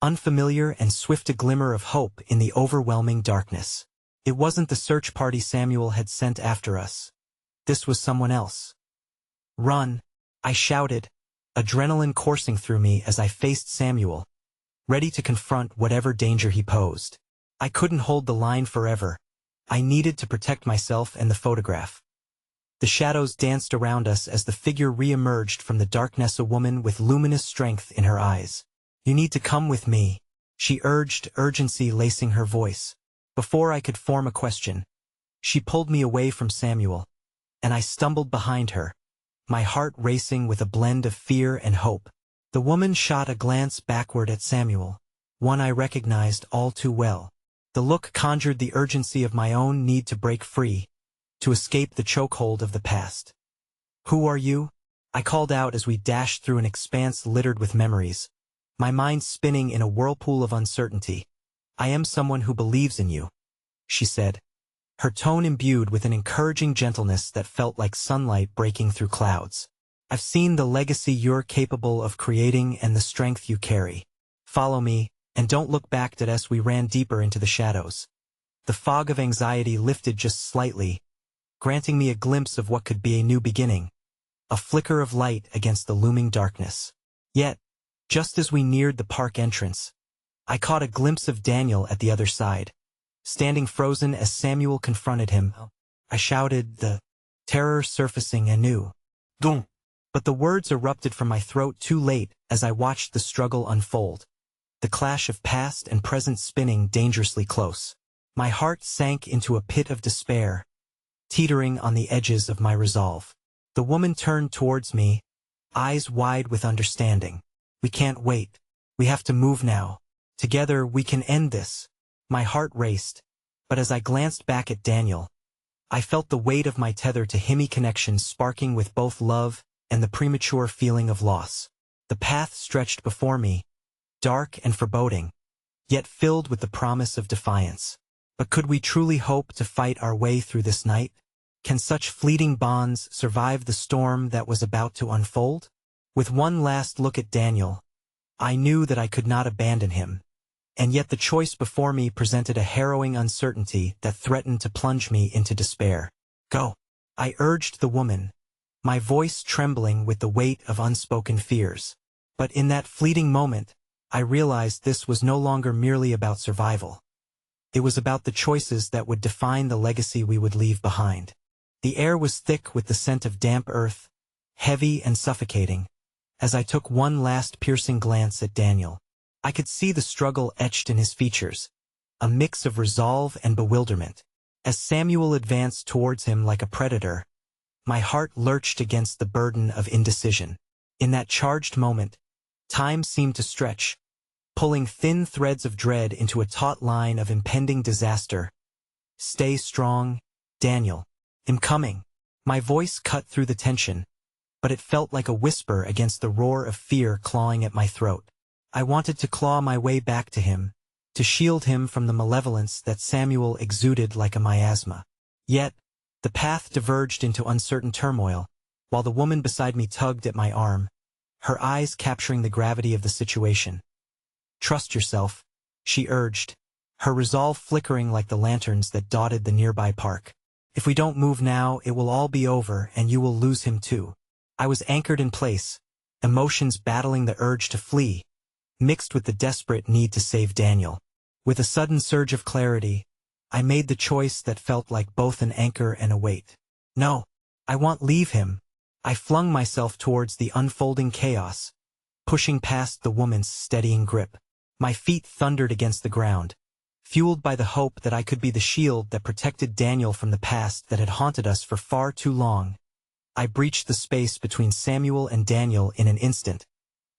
unfamiliar and swift, a glimmer of hope in the overwhelming darkness. It wasn't the search party Samuel had sent after us. This was someone else. Run, I shouted, adrenaline coursing through me as I faced Samuel, ready to confront whatever danger he posed. I couldn't hold the line forever. I needed to protect myself and the photograph. The shadows danced around us as the figure re-emerged from the darkness, a woman with luminous strength in her eyes. You need to come with me, she urged, urgency lacing her voice. Before I could form a question, she pulled me away from Samuel, and I stumbled behind her, my heart racing with a blend of fear and hope. The woman shot a glance backward at Samuel, one I recognized all too well. The look conjured the urgency of my own need to break free, to escape the chokehold of the past. Who are you? I called out as we dashed through an expanse littered with memories, my mind spinning in a whirlpool of uncertainty. I am someone who believes in you, she said, her tone imbued with an encouraging gentleness that felt like sunlight breaking through clouds. I've seen the legacy you're capable of creating and the strength you carry. Follow me, and don't look back. As we ran deeper into the shadows, the fog of anxiety lifted just slightly, granting me a glimpse of what could be a new beginning, a flicker of light against the looming darkness. Yet, just as we neared the park entrance, I caught a glimpse of Daniel at the other side, standing frozen as Samuel confronted him. I shouted, the terror surfacing anew. Don't! But the words erupted from my throat too late as I watched the struggle unfold, the clash of past and present spinning dangerously close. My heart sank into a pit of despair, teetering on the edges of my resolve. The woman turned towards me, eyes wide with understanding. We can't wait. We have to move now. Together we can end this. My heart raced, but as I glanced back at Daniel, I felt the weight of my tether to him, connection sparking with both love and the premature feeling of loss. The path stretched before me, dark and foreboding, yet filled with the promise of defiance. But could we truly hope to fight our way through this night? Can such fleeting bonds survive the storm that was about to unfold? With one last look at Daniel, I knew that I could not abandon him, and yet the choice before me presented a harrowing uncertainty that threatened to plunge me into despair. Go, I urged the woman, my voice trembling with the weight of unspoken fears. But in that fleeting moment, I realized this was no longer merely about survival. It was about the choices that would define the legacy we would leave behind. The air was thick with the scent of damp earth, heavy and suffocating. As I took one last piercing glance at Daniel, I could see the struggle etched in his features, a mix of resolve and bewilderment. As Samuel advanced towards him like a predator, my heart lurched against the burden of indecision. In that charged moment, time seemed to stretch, pulling thin threads of dread into a taut line of impending disaster. "Stay strong, Daniel. I'm coming." My voice cut through the tension, but it felt like a whisper against the roar of fear clawing at my throat. I wanted to claw my way back to him, to shield him from the malevolence that Samuel exuded like a miasma. Yet, the path diverged into uncertain turmoil, while the woman beside me tugged at my arm, her eyes capturing the gravity of the situation. "Trust yourself," she urged, her resolve flickering like the lanterns that dotted the nearby park. "If we don't move now, it will all be over and you will lose him too." I was anchored in place, emotions battling the urge to flee, mixed with the desperate need to save Daniel. With a sudden surge of clarity, I made the choice that felt like both an anchor and a weight. "No, I won't leave him." I flung myself towards the unfolding chaos, pushing past the woman's steadying grip. My feet thundered against the ground, fueled by the hope that I could be the shield that protected Daniel from the past that had haunted us for far too long. I breached the space between Samuel and Daniel in an instant,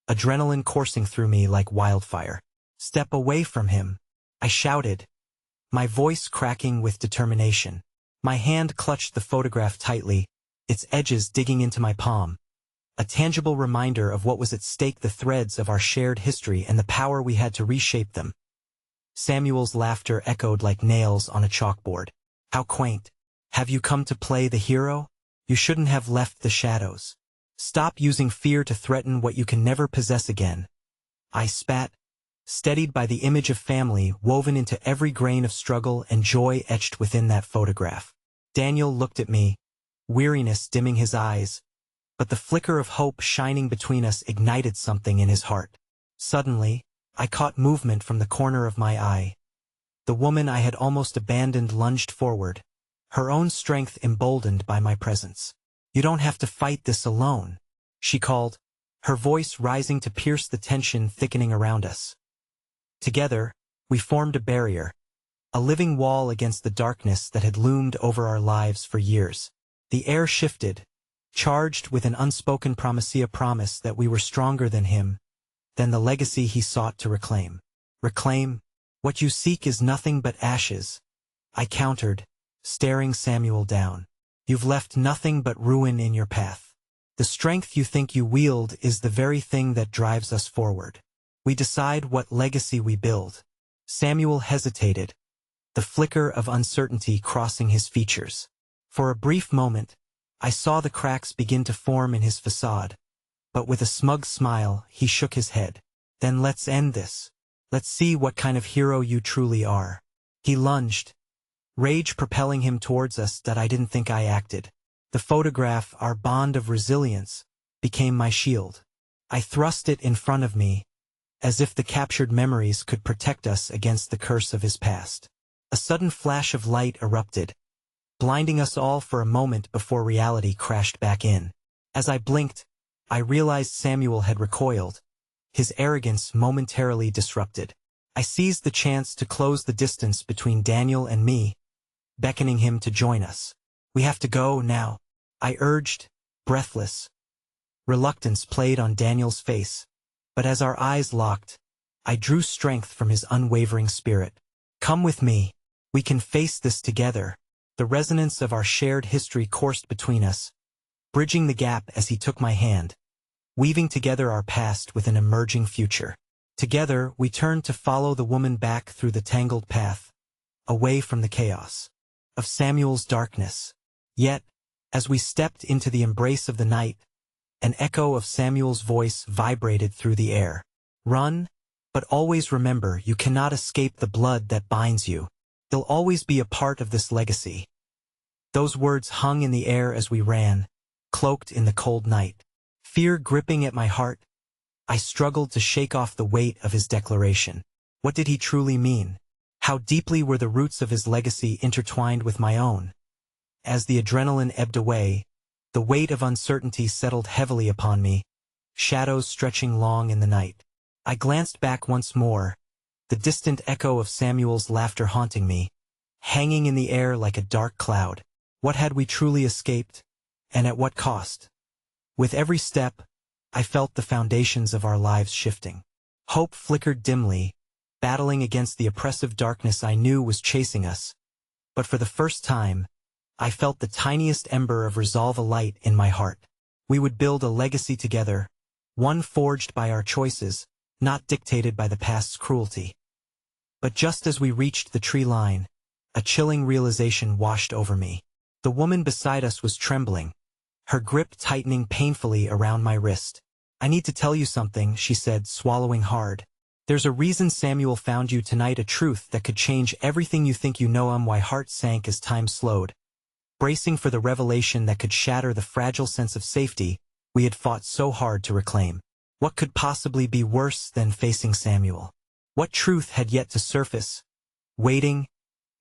adrenaline coursing through me like wildfire. "Step away from him," I shouted, my voice cracking with determination. My hand clutched the photograph tightly, its edges digging into my palm, a tangible reminder of what was at stake, the threads of our shared history and the power we had to reshape them. Samuel's laughter echoed like nails on a chalkboard. "How quaint. Have you come to play the hero? You shouldn't have left the shadows. Stop using fear to threaten what you can never possess again." I spat, steadied by the image of family woven into every grain of struggle and joy etched within that photograph. Daniel looked at me, weariness dimming his eyes, but the flicker of hope shining between us ignited something in his heart. Suddenly, I caught movement from the corner of my eye. The woman I had almost abandoned lunged forward, her own strength emboldened by my presence. "You don't have to fight this alone," she called, her voice rising to pierce the tension thickening around us. Together, we formed a barrier, a living wall against the darkness that had loomed over our lives for years. The air shifted, charged with an unspoken promise that we were stronger than him, than the legacy he sought to reclaim. "Reclaim? What you seek is nothing but ashes," I countered, staring Samuel down. "You've left nothing but ruin in your path. The strength you think you wield is the very thing that drives us forward. We decide what legacy we build." Samuel hesitated, the flicker of uncertainty crossing his features. For a brief moment, I saw the cracks begin to form in his facade, but with a smug smile, he shook his head. "Then let's end this. Let's see what kind of hero you truly are." He lunged, rage propelling him towards us that I didn't think I acted. The photograph, our bond of resilience, became my shield. I thrust it in front of me, as if the captured memories could protect us against the curse of his past. A sudden flash of light erupted, blinding us all for a moment before reality crashed back in. As I blinked, I realized Samuel had recoiled, his arrogance momentarily disrupted. I seized the chance to close the distance between Daniel and me, beckoning him to join us. "We have to go now," I urged, breathless. Reluctance played on Daniel's face, but as our eyes locked, I drew strength from his unwavering spirit. "Come with me. We can face this together." The resonance of our shared history coursed between us, bridging the gap as he took my hand, weaving together our past with an emerging future. Together, we turned to follow the woman back through the tangled path, away from the chaos of Samuel's darkness. Yet, as we stepped into the embrace of the night, an echo of Samuel's voice vibrated through the air. "Run, but always remember you cannot escape the blood that binds you. You'll always be a part of this legacy." Those words hung in the air as we ran, cloaked in the cold night. Fear gripping at my heart, I struggled to shake off the weight of his declaration. What did he truly mean? How deeply were the roots of his legacy intertwined with my own? As the adrenaline ebbed away, the weight of uncertainty settled heavily upon me, shadows stretching long in the night. I glanced back once more, the distant echo of Samuel's laughter haunting me, hanging in the air like a dark cloud. What had we truly escaped, and at what cost? With every step, I felt the foundations of our lives shifting. Hope flickered dimly, battling against the oppressive darkness I knew was chasing us. But for the first time, I felt the tiniest ember of resolve alight in my heart. We would build a legacy together, one forged by our choices, not dictated by the past's cruelty. But just as we reached the tree line, a chilling realization washed over me. The woman beside us was trembling, her grip tightening painfully around my wrist. "I need to tell you something," she said, swallowing hard. "There's a reason Samuel found you tonight, a truth that could change everything you think you know." My heart sank as time slowed, bracing for the revelation that could shatter the fragile sense of safety we had fought so hard to reclaim. What could possibly be worse than facing Samuel? What truth had yet to surface, waiting,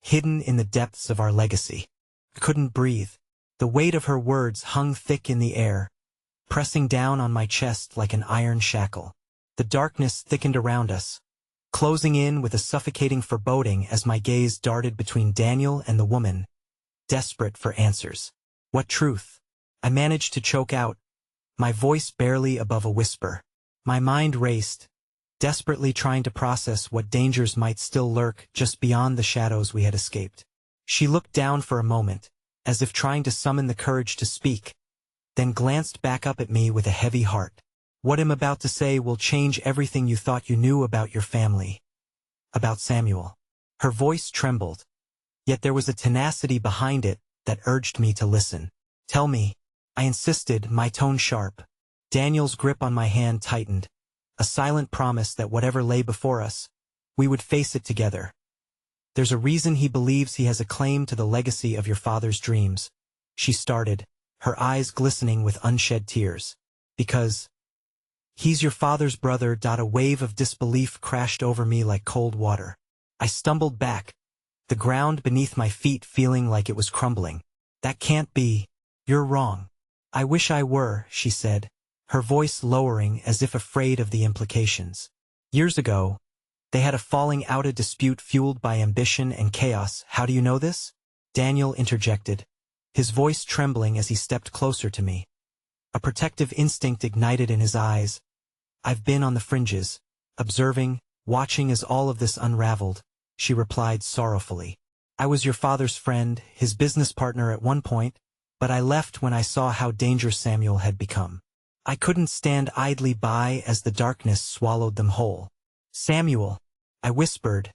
hidden in the depths of our legacy? I couldn't breathe. The weight of her words hung thick in the air, pressing down on my chest like an iron shackle. The darkness thickened around us, closing in with a suffocating foreboding as my gaze darted between Daniel and the woman, desperate for answers. "What truth?" I managed to choke out, my voice barely above a whisper. My mind raced, desperately trying to process what dangers might still lurk just beyond the shadows we had escaped. She looked down for a moment, as if trying to summon the courage to speak, then glanced back up at me with a heavy heart. "What I'm about to say will change everything you thought you knew about your family. About Samuel." Her voice trembled, yet there was a tenacity behind it that urged me to listen. "Tell me," I insisted, my tone sharp. Daniel's grip on my hand tightened, a silent promise that whatever lay before us, we would face it together. "There's a reason he believes he has a claim to the legacy of your father's dreams," she started, her eyes glistening with unshed tears. "Because he's your father's brother." A wave of disbelief crashed over me like cold water. I stumbled back, the ground beneath my feet feeling like it was crumbling. "That can't be. You're wrong." "I wish I were," she said, her voice lowering as if afraid of the implications. "Years ago, they had a falling out, a dispute fueled by ambition and chaos." "How do you know this?" Daniel interjected, his voice trembling as he stepped closer to me. A protective instinct ignited in his eyes. "I've been on the fringes, observing, watching as all of this unraveled," she replied sorrowfully. "I was your father's friend, his business partner at one point, but I left when I saw how dangerous Samuel had become. I couldn't stand idly by as the darkness swallowed them whole." "Samuel," I whispered,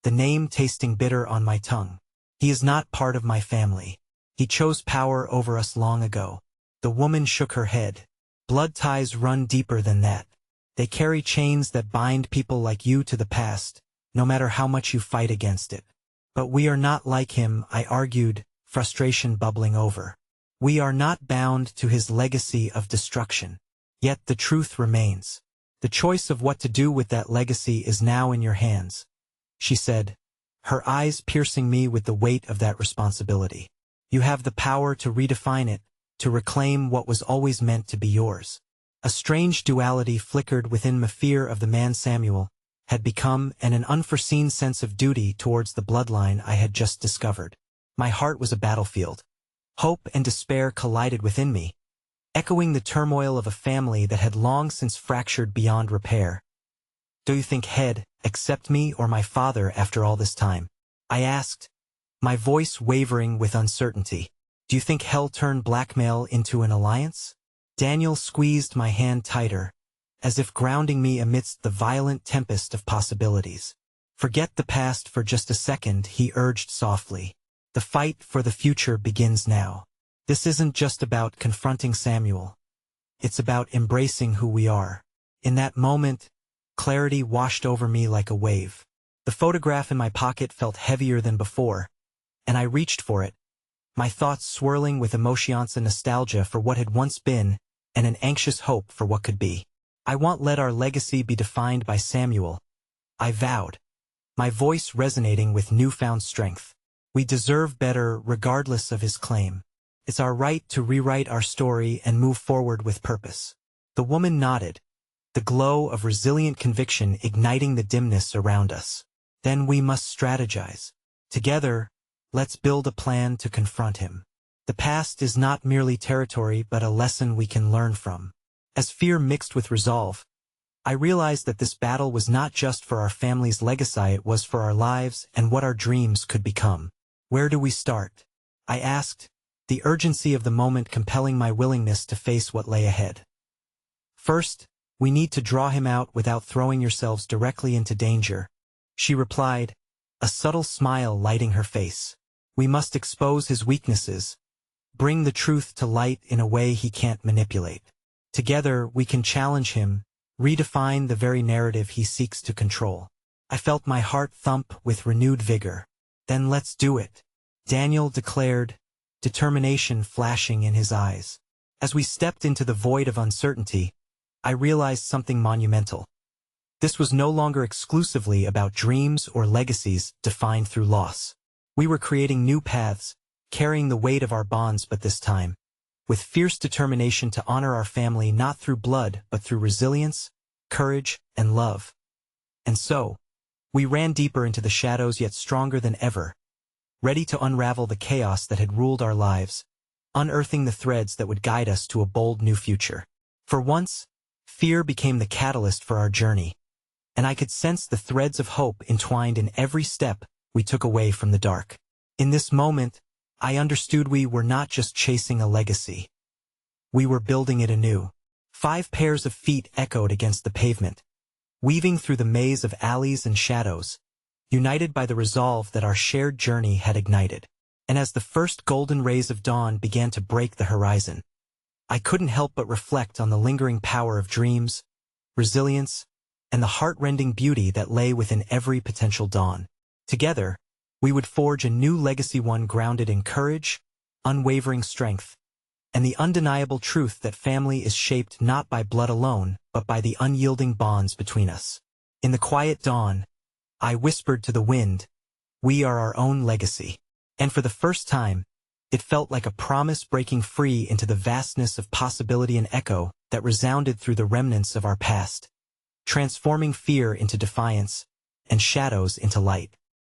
the name tasting bitter on my tongue. "He is not part of my family. He chose power over us long ago." The woman shook her head. "Blood ties run deeper than that. They carry chains that bind people like you to the past, no matter how much you fight against it." "But we are not like him," I argued, frustration bubbling over. "We are not bound to his legacy of destruction. Yet the truth remains. The choice of what to do with that legacy is now in your hands," she said, her eyes piercing me with the weight of that responsibility. "You have the power to redefine it, to reclaim what was always meant to be yours." A strange duality flickered within me, fear of the man Samuel had become and an unforeseen sense of duty towards the bloodline I had just discovered. My heart was a battlefield. Hope and despair collided within me, echoing the turmoil of a family that had long since fractured beyond repair. "Do you think he'd accept me or my father after all this time?" I asked, my voice wavering with uncertainty. "Do you think he'll turn blackmail into an alliance?" Daniel squeezed my hand tighter, as if grounding me amidst the violent tempest of possibilities. "Forget the past for just a second," he urged softly. "The fight for the future begins now. This isn't just about confronting Samuel. It's about embracing who we are." In that moment, clarity washed over me like a wave. The photograph in my pocket felt heavier than before, and I reached for it, my thoughts swirling with emotions and nostalgia for what had once been, and an anxious hope for what could be. "I won't let our legacy be defined by Samuel," I vowed, my voice resonating with newfound strength. "We deserve better regardless of his claim. It's our right to rewrite our story and move forward with purpose." The woman nodded, the glow of resilient conviction igniting the dimness around us. Then we must strategize. Together, let's build a plan to confront him. The past is not merely territory but a lesson we can learn from. As fear mixed with resolve, I realized that this battle was not just for our family's legacy, it was for our lives and what our dreams could become. Where do we start? I asked, the urgency of the moment compelling my willingness to face what lay ahead. First, we need to draw him out without throwing yourselves directly into danger, she replied, a subtle smile lighting her face. We must expose his weaknesses, bring the truth to light in a way he can't manipulate. Together, we can challenge him, redefine the very narrative he seeks to control. I felt my heart thump with renewed vigor. Then let's do it, Daniel declared, determination flashing in his eyes. As we stepped into the void of uncertainty, I realized something monumental. This was no longer exclusively about dreams or legacies defined through loss. We were creating new paths, carrying the weight of our bonds, but this time, with fierce determination to honor our family not through blood but through resilience, courage, and love. And so, we ran deeper into the shadows yet stronger than ever, ready to unravel the chaos that had ruled our lives, unearthing the threads that would guide us to a bold new future. For once, fear became the catalyst for our journey, and I could sense the threads of hope entwined in every step we took away from the dark. In this moment, I understood we were not just chasing a legacy. We were building it anew. 5 pairs of feet echoed against the pavement, weaving through the maze of alleys and shadows, united by the resolve that our shared journey had ignited. And as the first golden rays of dawn began to break the horizon, I couldn't help but reflect on the lingering power of dreams, resilience, and the heart-rending beauty that lay within every potential dawn. Together, we would forge a new legacy, one grounded in courage, unwavering strength, and the undeniable truth that family is shaped not by blood alone, but by the unyielding bonds between us. In the quiet dawn, I whispered to the wind, "We are our own legacy." And for the first time, it felt like a promise breaking free into the vastness of possibility and echo that resounded through the remnants of our past, transforming fear into defiance and shadows into light.